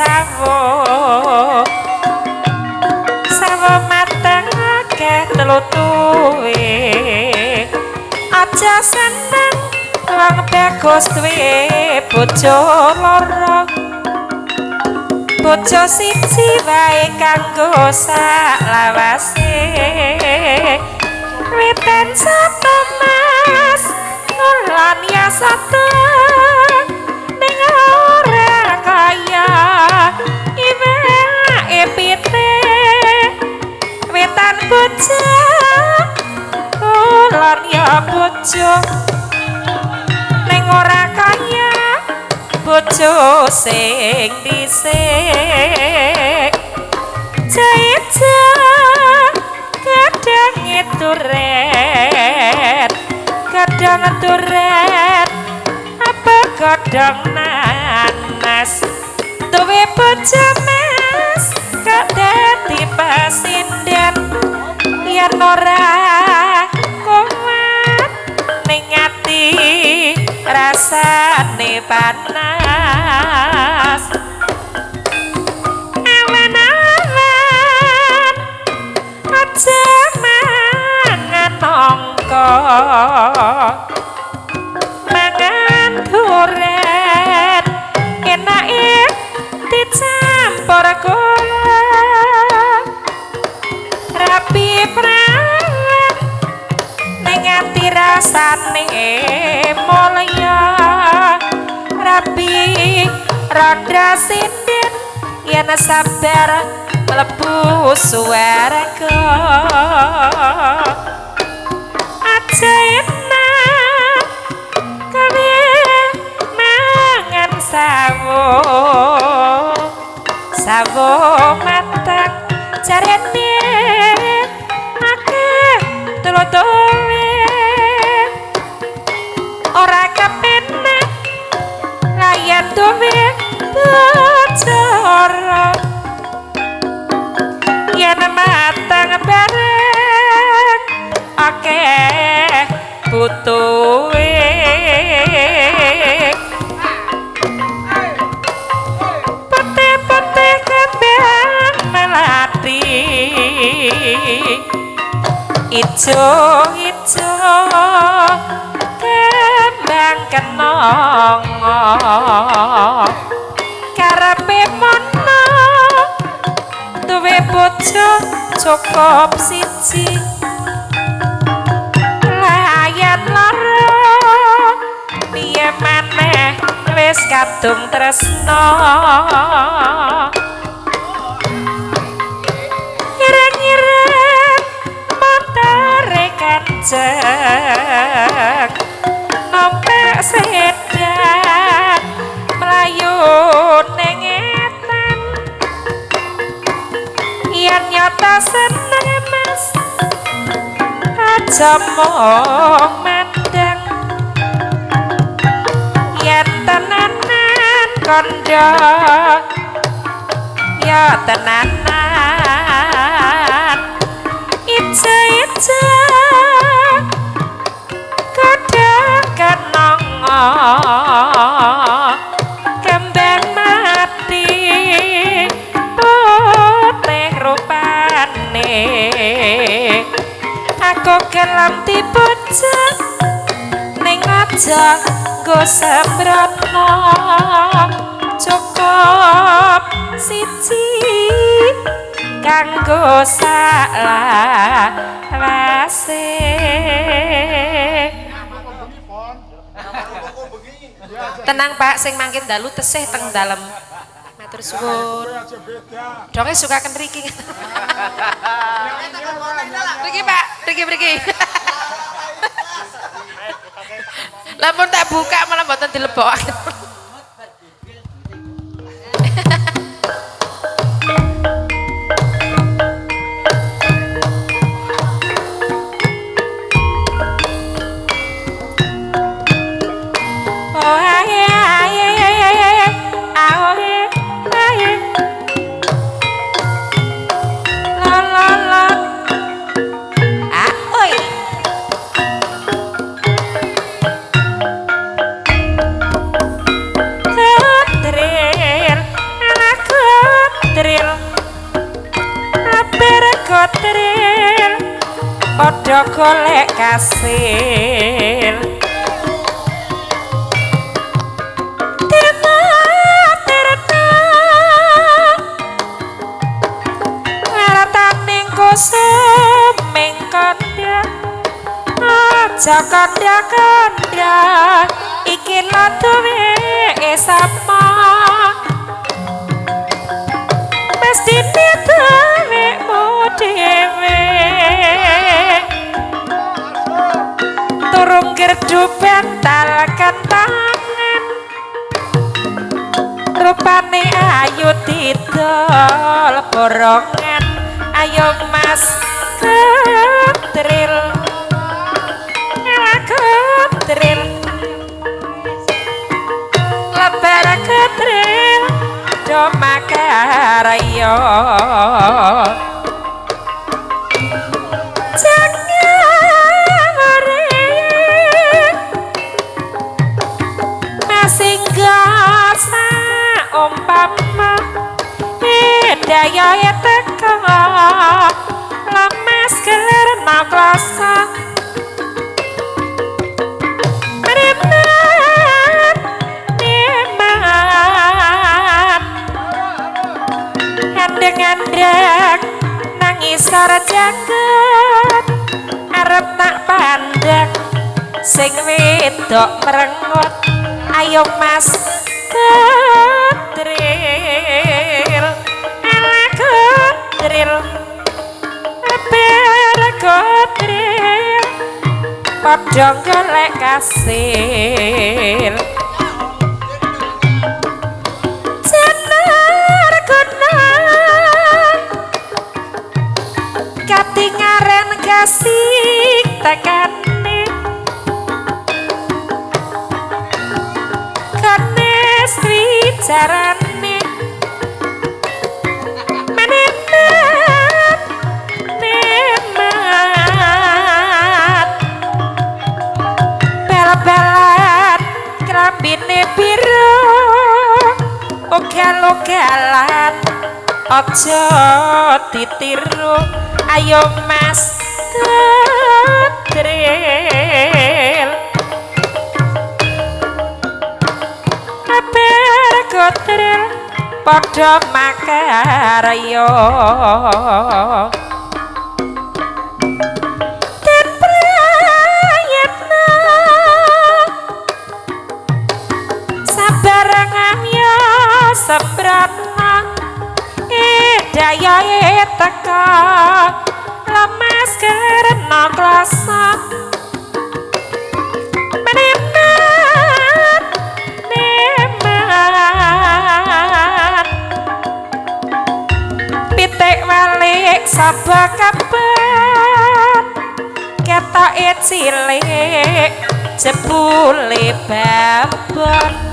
sawo mateng akeh telutuwe aja seneng wong bagus duwe bojo loro bojo siji wae kanggo saklawase wetan sapa mas lan ya satu ning ora kaya iwe epite wetan bojo lan ya bojo ning ora kaya bojo sing dhisik jaja kadang turet kadang turet apa kadang nanas duwe bojo mas kadang pasinden yen ora kuat ning ati rasane panas awan-awan aja mangan nongko mangan duren enake dicampur gula rapi prawan ning ati rasane mulya rapi rada sinden yen sabar mlebu swarga aja enak kawe mangan sawo matang jarene akeh tulutuwe ora kepenak layan duwe bocor yen matang bareng akeh butuhe pete-pete kembang melati ijo-ijo kembang kenong karepe mono duwe bojo cukup siji layan loro piye maneh wis kadung tresno ireng-ireng motore kanceng nompek sedan melayu ning etan yen nyata seneng mas aja mung mandang yen tenanan kandha ya tenanan ijo-ijo kadang kenong kembang mati putih rupane aku gelem dipojok ning aja nggo sembrono cukup siji kanggo saklawase tenang Pak sing mangkin dalu tesih teng dalem matur suwun donge suka kenriki mriki Pak mriki lamun tak buka malah mboten dilebokaken golek kasil semeng kandha aja kandha iki laduwe sama mesti dhewe dhewe turung gerdu bental kentangan rupane ayu didol borongan ayo mas ketril ketril lebar ketril do makarayo jangan ngorek masih gasa umpama daya teka lemes karena klasa neman handeng-handeng nangis jagat arep tak pandang sing wedok merengut ayo mas ketril ketril ketril padha golek kasil jenar gunung katingaren kasih tekane kanes wicarane bal-balan krambine biru ugal-ugalan aja ditiru ayo mas ketril kabar ketril padha makarya sebrana daya teka lemes karena klasa neman pitik walik sabak kabar ketoke cilik jebule babon